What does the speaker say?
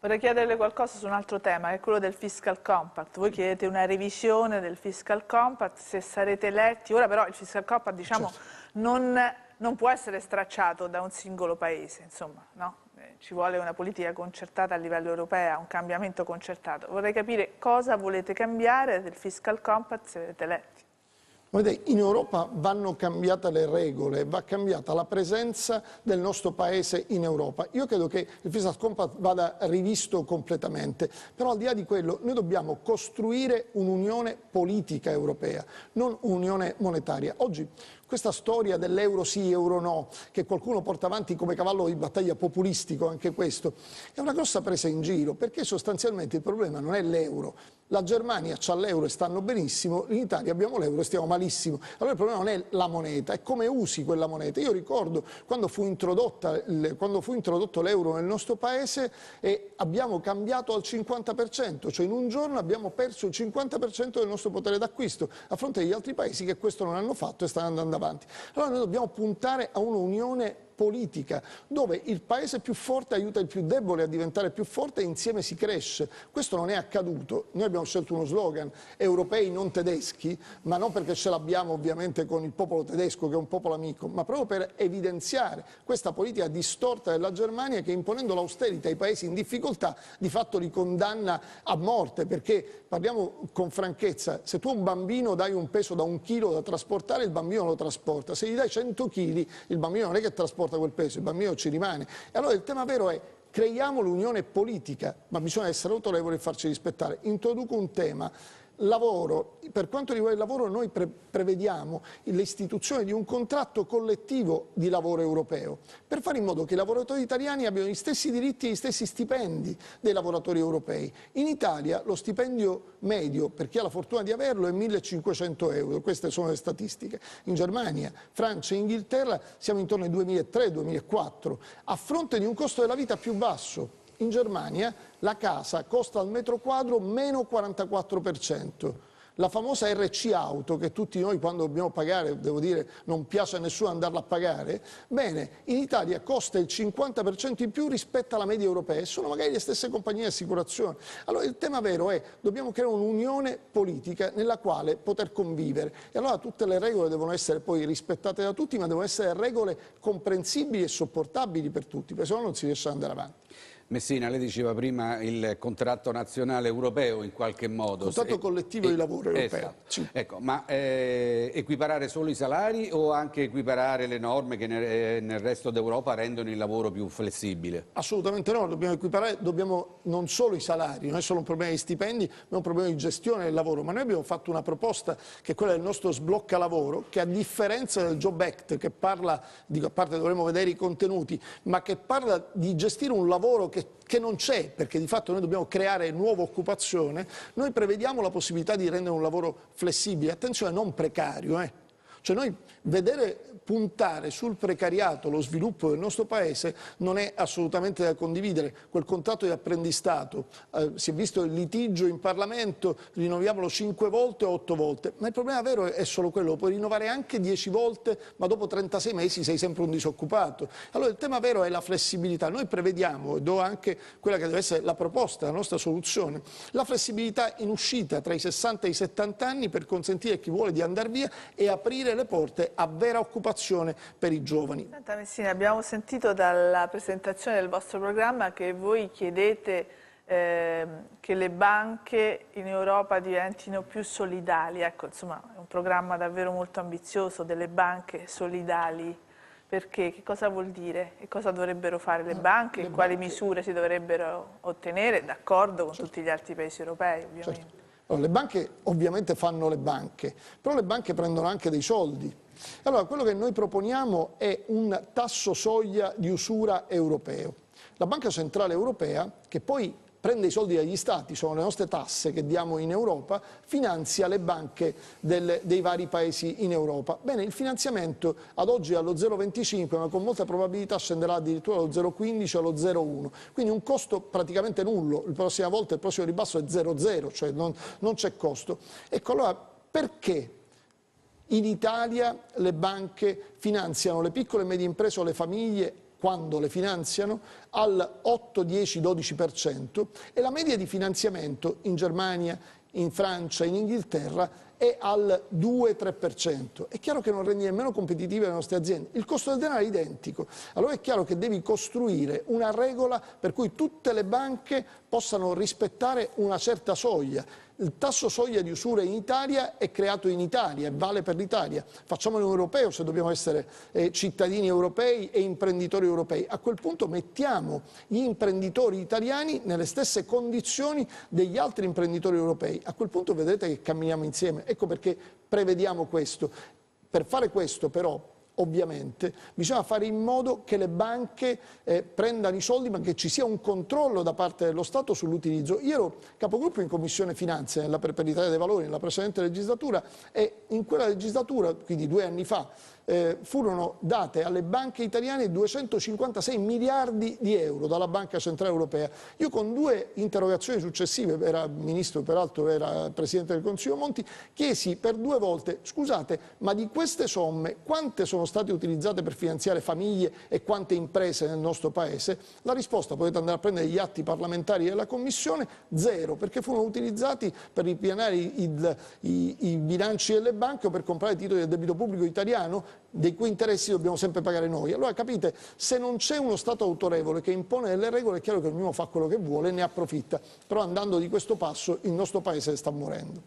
Vorrei chiederle qualcosa su un altro tema, che è quello del Fiscal Compact. Voi chiedete una revisione del Fiscal Compact, se sarete eletti. Ora però il Fiscal Compact, diciamo, non può essere stracciato da un singolo paese, insomma, no? Ci vuole una politica concertata a livello europeo, un cambiamento concertato. Vorrei capire cosa volete cambiare del Fiscal Compact se siete eletti. In Europa vanno cambiate le regole, va cambiata la presenza del nostro Paese in Europa. Io credo che il Fiscal Compact vada rivisto completamente, però al di là di quello noi dobbiamo costruire un'unione politica europea, non un'unione monetaria. Oggi questa storia dell'euro sì, euro no, che qualcuno porta avanti come cavallo di battaglia populistico, anche questo, è una grossa presa in giro, perché sostanzialmente il problema non è l'euro. La Germania ha l'euro e stanno benissimo, in Italia abbiamo l'euro e stiamo malissimo. Allora il problema non è la moneta, è come usi quella moneta. Io ricordo quando fu introdotto l'euro nel nostro paese e abbiamo cambiato al 50%, cioè in un giorno abbiamo perso il 50% del nostro potere d'acquisto, a fronte degli altri paesi che questo non hanno fatto e stanno andando avanti. Allora noi dobbiamo puntare a un'unione politica, dove il paese più forte aiuta il più debole a diventare più forte e insieme si cresce. Questo non è accaduto. Noi abbiamo scelto uno slogan, europei non tedeschi, ma non perché ce l'abbiamo ovviamente con il popolo tedesco, che è un popolo amico, ma proprio per evidenziare questa politica distorta della Germania che, imponendo l'austerità ai paesi in difficoltà, di fatto li condanna a morte, perché parliamo con franchezza, se tu a un bambino dai un peso da 1 chilo da trasportare, il bambino lo trasporta, se gli dai 100 kg il bambino non è che trasporta quel peso, il bambino ci rimane. E allora il tema vero è: creiamo l'unione politica, ma bisogna essere autorevoli e farci rispettare. Introduco un tema. Lavoro. Per quanto riguarda il lavoro noi prevediamo l'istituzione di un contratto collettivo di lavoro europeo per fare in modo che i lavoratori italiani abbiano gli stessi diritti e gli stessi stipendi dei lavoratori europei. In Italia lo stipendio medio, per chi ha la fortuna di averlo, è 1.500 euro, queste sono le statistiche. In Germania, Francia e Inghilterra siamo intorno ai 2.300-2.400, a fronte di un costo della vita più basso. In Germania la casa costa al metro quadro meno 44%. La famosa RC auto, che tutti noi quando dobbiamo pagare, devo dire, non piace a nessuno andarla a pagare, bene, in Italia costa il 50% in più rispetto alla media europea e sono magari le stesse compagnie di assicurazione. Allora il tema vero è: dobbiamo creare un'unione politica nella quale poter convivere, e allora tutte le regole devono essere poi rispettate da tutti, ma devono essere regole comprensibili e sopportabili per tutti, perché se no non si riesce ad andare avanti. Messina, lei diceva prima il contratto nazionale europeo in qualche modo. Contratto collettivo di lavoro europeo. Esatto. Sì. Ecco, ma equiparare solo i salari o anche equiparare le norme che nel resto d'Europa rendono il lavoro più flessibile? Assolutamente no, dobbiamo equiparare, non solo i salari, non è solo un problema di stipendi, ma è un problema di gestione del lavoro. Ma noi abbiamo fatto una proposta che è quella del nostro sblocca lavoro, che a differenza del Job Act, che parla, a parte dovremo vedere i contenuti, ma che parla di gestire un lavoro che non c'è, perché di fatto noi dobbiamo creare nuova occupazione, noi prevediamo la possibilità di rendere un lavoro flessibile, attenzione, non precario. Cioè noi puntare sul precariato, lo sviluppo del nostro Paese non è assolutamente da condividere. Quel contratto di apprendistato, si è visto il litigio in Parlamento, rinnoviamolo 5 volte o 8 volte, ma il problema vero è solo quello: lo puoi rinnovare anche 10 volte, ma dopo 36 mesi sei sempre un disoccupato. Allora il tema vero è la flessibilità. Noi prevediamo, e do anche quella che deve essere la proposta, la nostra soluzione, la flessibilità in uscita tra i 60 e i 70 anni per consentire a chi vuole di andare via e aprire le porte a vera occupazione per i giovani. Senta Messina, abbiamo sentito dalla presentazione del vostro programma che voi chiedete che le banche in Europa diventino più solidali. Ecco, insomma, è un programma davvero molto ambizioso, delle banche solidali. Perché? Che cosa vuol dire? E cosa dovrebbero fare le banche? Quali misure si dovrebbero ottenere, d'accordo con tutti gli altri paesi europei, ovviamente? Certo. Allora, le banche ovviamente fanno le banche, però le banche prendono anche dei soldi. Allora, quello che noi proponiamo è un tasso soglia di usura europeo. La Banca Centrale Europea, che poi prende i soldi dagli Stati, sono le nostre tasse che diamo in Europa, finanzia le banche dei vari paesi in Europa. Bene, il finanziamento ad oggi è allo 0,25, ma con molta probabilità scenderà addirittura allo 0,15 o allo 0,1, quindi un costo praticamente nullo. La prossima volta il prossimo ribasso è 0,0, cioè non c'è costo. Ecco, allora perché in Italia le banche finanziano le piccole e medie imprese o le famiglie quando le finanziano, al 8, 10, 12% e la media di finanziamento in Germania, in Francia, in Inghilterra è al 2-3%. È chiaro che non rendi nemmeno competitive le nostre aziende. Il costo del denaro è identico. Allora è chiaro che devi costruire una regola per cui tutte le banche possano rispettare una certa soglia. Il tasso soglia di usura in Italia è creato in Italia e vale per l'Italia. Facciamolo in europeo se dobbiamo essere cittadini europei e imprenditori europei. A quel punto mettiamo gli imprenditori italiani nelle stesse condizioni degli altri imprenditori europei. A quel punto vedrete che camminiamo insieme. Ecco perché prevediamo questo. Per fare questo però ovviamente bisogna fare in modo che le banche prendano i soldi, ma che ci sia un controllo da parte dello Stato sull'utilizzo. Io ero capogruppo in Commissione Finanze per l'Italia dei Valori nella precedente legislatura e in quella legislatura, quindi 2 anni fa, furono date alle banche italiane 256 miliardi di euro dalla Banca Centrale Europea. Io con 2 interrogazioni successive, era ministro, peraltro era Presidente del Consiglio Monti, chiesi per 2 volte, scusate, ma di queste somme quante sono state utilizzate per finanziare famiglie e quante imprese nel nostro Paese? La risposta, potete andare a prendere gli atti parlamentari della Commissione, 0, perché furono utilizzati per ripianare i bilanci delle banche o per comprare titoli del debito pubblico italiano, dei cui interessi dobbiamo sempre pagare noi. Allora capite, se non c'è uno Stato autorevole che impone delle regole, è chiaro che ognuno fa quello che vuole e ne approfitta, però andando di questo passo il nostro Paese sta morendo.